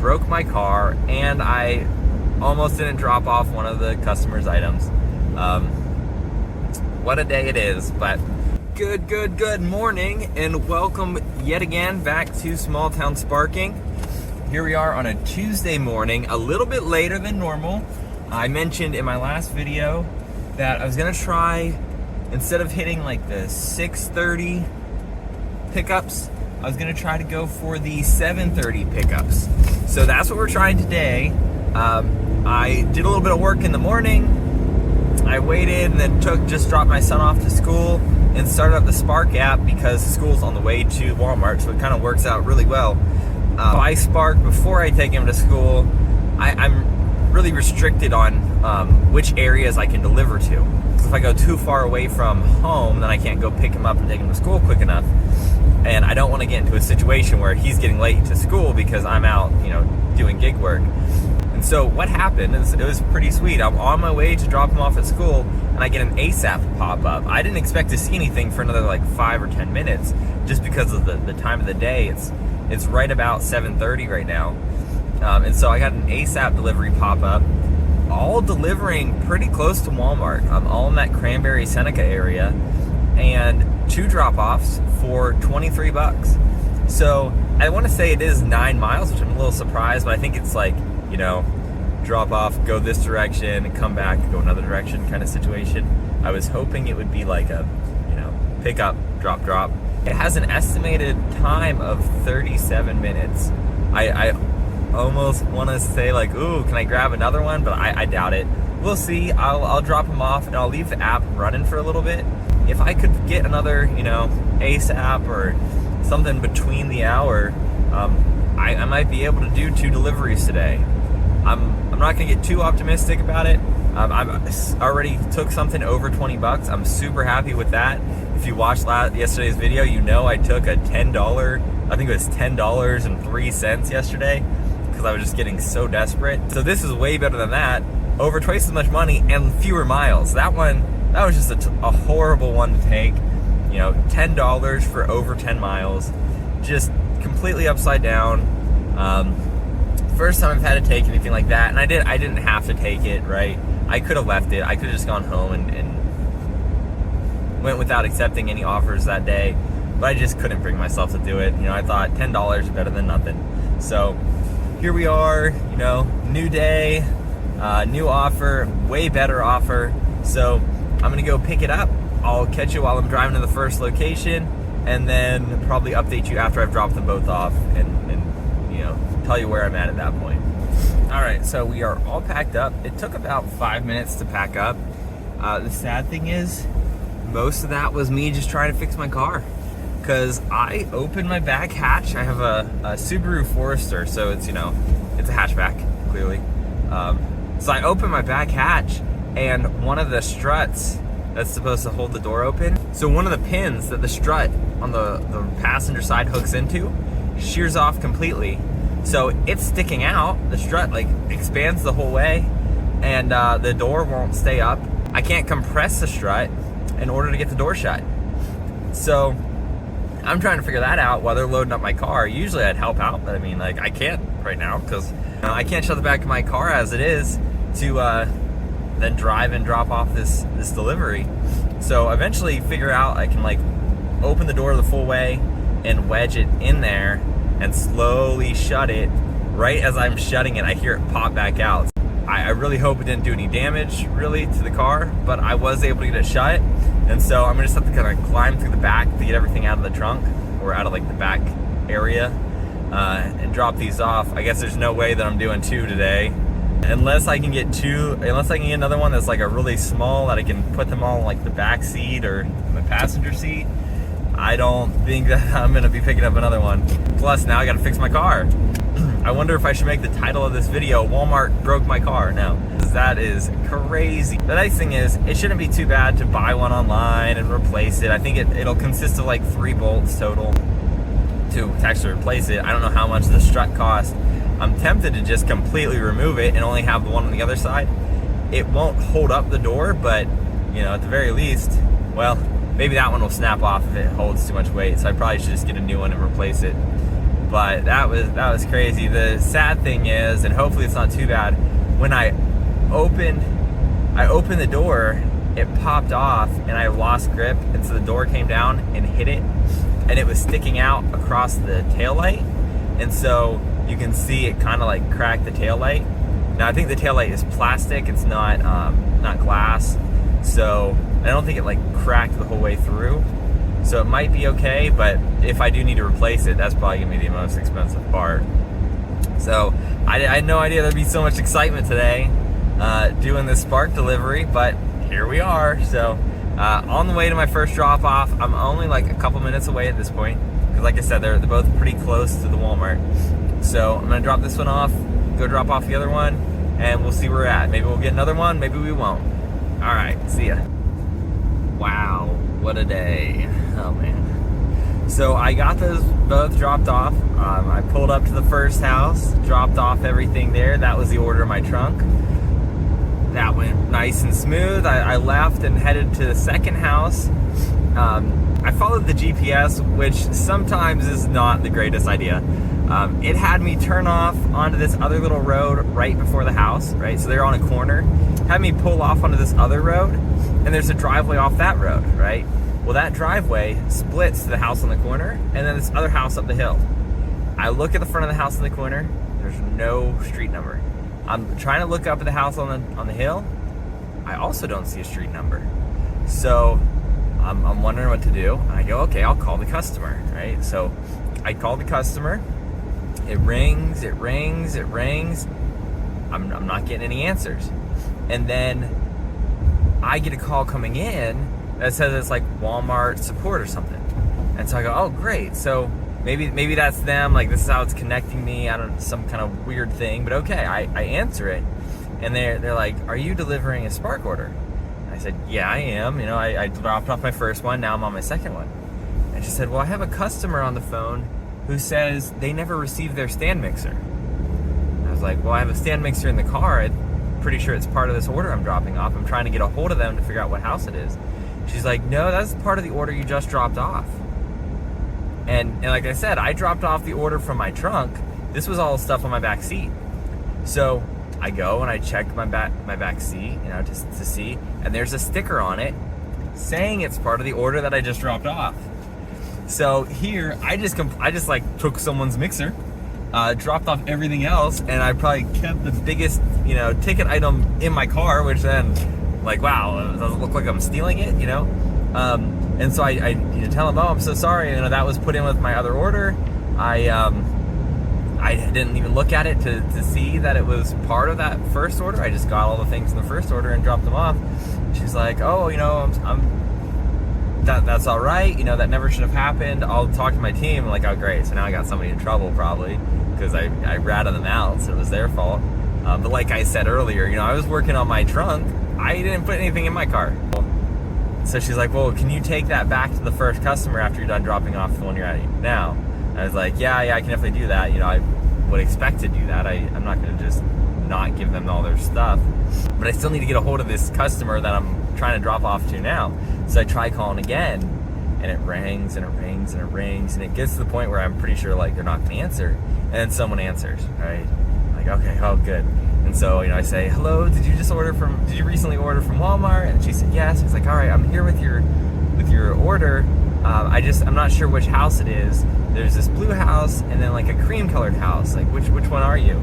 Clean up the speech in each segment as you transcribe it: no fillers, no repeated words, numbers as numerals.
broke my car, and I almost didn't drop off one of the customer's items. What a day it is. But good morning, and welcome yet again back to Small Town Sparking. Here we are on a Tuesday morning, a little bit later than normal. I mentioned in my last video that I was gonna try, instead of hitting like the 6:30 pickups, I was gonna try to go for the 7:30 pickups. So that's what we're trying today. I did a little bit of work in the morning. I waited and then just dropped my son off to school and started up the Spark app because school's on the way to Walmart, so it kind of works out really well. I Spark before I take him to school. I'm really restricted on which areas I can deliver to. So if I go too far away from home, then I can't go pick him up and take him to school quick enough. And I don't want to get into a situation where he's getting late to school because I'm out, doing gig work. And so what happened is, it was pretty sweet. I'm on my way to drop him off at school, and I get an ASAP pop up. I didn't expect to see anything for another like 5 or 10 minutes, just because of the time of the day. It's right about 7:30 right now. And so I got an ASAP delivery pop up, all delivering pretty close to Walmart. I'm all in that Cranberry Seneca area, and 2 drop-offs for $23. So I want to say it is 9 miles, which I'm a little surprised, but I think it's like, drop off, go this direction, and come back, go another direction kind of situation. I was hoping it would be like a, pick up, drop. It has an estimated time of 37 minutes. I almost want to say like, ooh, can I grab another one? But I doubt it. We'll see. I'll drop them off, and I'll leave the app running for a little bit. If I could get another, ASAP or something between the hour, I might be able to do 2 deliveries today. I'm not gonna get too optimistic about it. I've already took something over $20. I'm super happy with that. If you watched yesterday's video, I took a $10, I think it was $10.03 yesterday, because I was just getting so desperate. So this is way better than that. Over twice as much money and fewer miles. That was just a horrible one to take. $10 for over 10 miles. Just completely upside down. First time I've had to take anything like that, and I didn't have to take it, right? I could have left it. I could have just gone home and went without accepting any offers that day, but I just couldn't bring myself to do it. I thought $10 is better than nothing. So here we are, new day, new offer, way better offer. So I'm gonna go pick it up. I'll catch you while I'm driving to the first location, and then probably update you after I've dropped them both off and tell you where I'm at that point. All right, so we are all packed up. It took about 5 minutes to pack up. The sad thing is, most of that was me just trying to fix my car, because I opened my back hatch. I have a Subaru Forester, so it's it's a hatchback, clearly. So I opened my back hatch, and one of the struts that's supposed to hold the door open, so one of the pins that the strut on the passenger side hooks into shears off completely. So it's sticking out. The strut expands the whole way, and the door won't stay up. I can't compress the strut in order to get the door shut. So I'm trying to figure that out while they're loading up my car. Usually I'd help out, but I can't right now, because I can't shut the back of my car as it is to then drive and drop off this delivery. So eventually figure out I can open the door the full way and wedge it in there and slowly shut it. Right as I'm shutting it, I hear it pop back out. I really hope it didn't do any damage really to the car, but I was able to get it shut. And so I'm gonna just have to kind of climb through the back to get everything out of the trunk, or out of the back area, and drop these off. I guess there's no way that I'm doing 2 today, unless I can get another one that's a really small, that I can put them all in the back seat or the passenger seat. I don't think that I'm gonna be picking up another one. Plus, now I gotta fix my car. I wonder if I should make the title of this video, Walmart broke my car. No, that is crazy. The nice thing is, it shouldn't be too bad to buy one online and replace it. I think it'll consist of 3 bolts total to actually replace it. I don't know how much the strut costs. I'm tempted to just completely remove it and only have the one on the other side. It won't hold up the door, but at the very least, maybe that one will snap off if it holds too much weight. So I probably should just get a new one and replace it. But that was crazy. The sad thing is, and hopefully it's not too bad, when I opened the door, it popped off and I lost grip, and so the door came down and hit it, and it was sticking out across the taillight, and so you can see it kind of like cracked the taillight. Now I think the taillight is plastic, it's not glass, so I don't think it like cracked the whole way through. So it might be okay, but if I do need to replace it, that's probably gonna be the most expensive part. So I had no idea there'd be so much excitement today doing this Spark delivery, but here we are. So on the way to my first drop off, I'm only like a couple minutes away at this point, because like I said, they're both pretty close to the Walmart. So I'm gonna drop this one off, go drop off the other one, and we'll see where we're at. Maybe we'll get another one, maybe we won't. All right, see ya. Wow, what a day. Oh man. So I got those both dropped off. I pulled up to the first house, dropped off everything there. That was the order of my trunk. That went nice and smooth. I left and headed to the second house. I followed the GPS, which sometimes is not the greatest idea. It had me turn off onto this other little road right before the house, right? So they're on a corner. Had me pull off onto this other road, and there's a driveway off that road, right? Well, that driveway splits to the house on the corner, and then this other house up the hill. I look at the front of the house in the corner, there's no street number. I'm trying to look up at the house on the hill. I also don't see a street number. So I'm wondering what to do. And I go, okay, I'll call the customer, right? So I call the customer. It rings, it rings, it rings. I'm not getting any answers. And then I get a call coming in that says it's like Walmart support or something. And so I go, oh great. So maybe that's them, like this is how it's connecting me. I don't know, some kind of weird thing, but okay, I answer it. And they're like, are you delivering a Spark order? And I said, yeah, I am. You know, I dropped off my first one, now I'm on my second one. And she said, well, I have a customer on the phone who says they never received their stand mixer. And I was like, well, I have a stand mixer in the car. I'm pretty sure it's part of this order I'm dropping off. I'm trying to get a hold of them to figure out what house it is. She's like, no, that's part of the order you just dropped off. And like I said, I dropped off the order from my trunk. This was all stuff on my back seat. So I go and I check my back seat, you know, just to see, and there's a sticker on it saying it's part of the order that I just dropped off. So here, I just like took someone's mixer, dropped off everything else, and I probably kept the biggest, you know, ticket item in my car, which then, like, wow, it doesn't look like I'm stealing it, you know? And so I tell him, oh, I'm so sorry, you know, that was put in with my other order. I didn't even look at it to see that it was part of that first order. I just got all the things in the first order and dropped them off. She's like, oh, you know, that's all right. You know, that never should have happened. I'll talk to my team. I'm like, oh, great. So now I got somebody in trouble probably because I ratted them out, so it was their fault. But like I said earlier, you know, I was working on my trunk. I didn't put anything in my car. So she's like, well, can you take that back to the first customer after you're done dropping off the one you're at now? And I was like, yeah, I can definitely do that. You know, I would expect to do that. I'm not going to just not give them all their stuff. But I still need to get a hold of this customer that I'm trying to drop off to now. So I try calling again, and it rings, and it rings, and it rings, and it gets to the point where I'm pretty sure, like, they're not going to answer. And then someone answers, right? I'm like, okay, oh, good. And so, you know, I say, hello, did you recently order from Walmart? And she said, yes. She's like, all right, I'm here with your order. I'm not sure which house it is. There's this blue house and then like a cream colored house. Like, which one are you?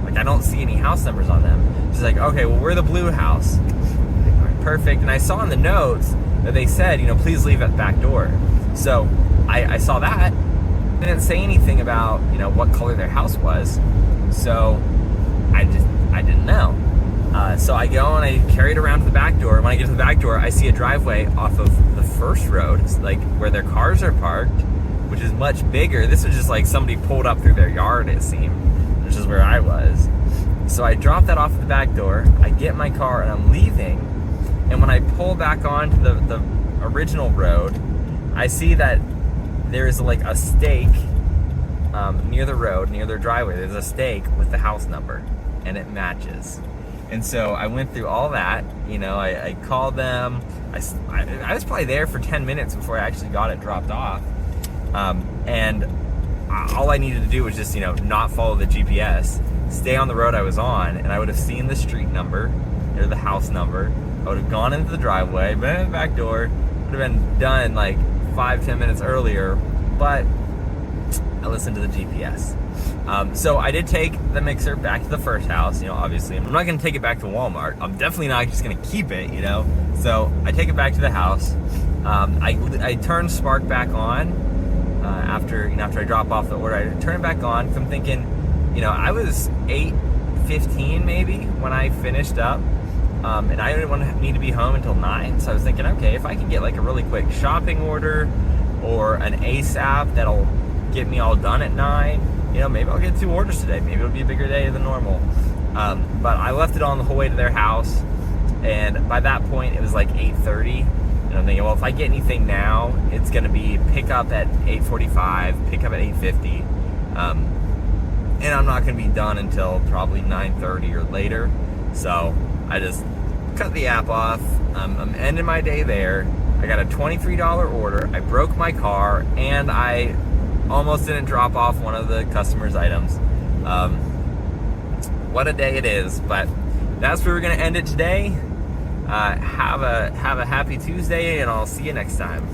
Like, I don't see any house numbers on them. She's like, okay, well, we're the blue house. Like, all right, perfect. And I saw in the notes that they said, you know, please leave at the back door. So I saw that. They didn't say anything about, you know, what color their house was. So I didn't know. So I go and I carry it around to the back door. When I get to the back door, I see a driveway off of the first road, like where their cars are parked, which is much bigger. This was just like somebody pulled up through their yard, it seemed, which is where I was. So I drop that off at the back door. I get in my car and I'm leaving. And when I pull back onto the original road, I see that there is like a stake near the road, near their driveway. There's a stake with the house number, and it matches. And so I went through all that, you know, I called them. I was probably there for 10 minutes before I actually got it dropped off. And all I needed to do was just, not follow the GPS, stay on the road I was on, and I would have seen the street number or the house number. I would have gone into the driveway, been in the back door, would have been done like 5-10 minutes earlier, but I listened to the GPS. So I did take the mixer back to the first house, obviously. I'm not going to take it back to Walmart. I'm definitely not just going to keep it, So I take it back to the house. I turn Spark back on after I drop off the order. I turn it back on because I'm thinking, I was 8:15 maybe when I finished up. And I didn't need to be home until 9. So I was thinking, okay, if I can get like a really quick shopping order or an ASAP that'll get me all done at 9, maybe I'll get 2 orders today. Maybe it'll be a bigger day than normal. But I left it on the whole way to their house. And by that point, it was like 8:30. And I'm thinking, well, if I get anything now, it's going to be pick up at 8:45, pick up at 8:50. And I'm not going to be done until probably 9:30 or later. So I just cut the app off. I'm ending my day there. I got a $23 order. I broke my car, and I almost didn't drop off one of the customer's items. What a day it is, but that's where we're going to end it today. Have a happy Tuesday, and I'll see you next time.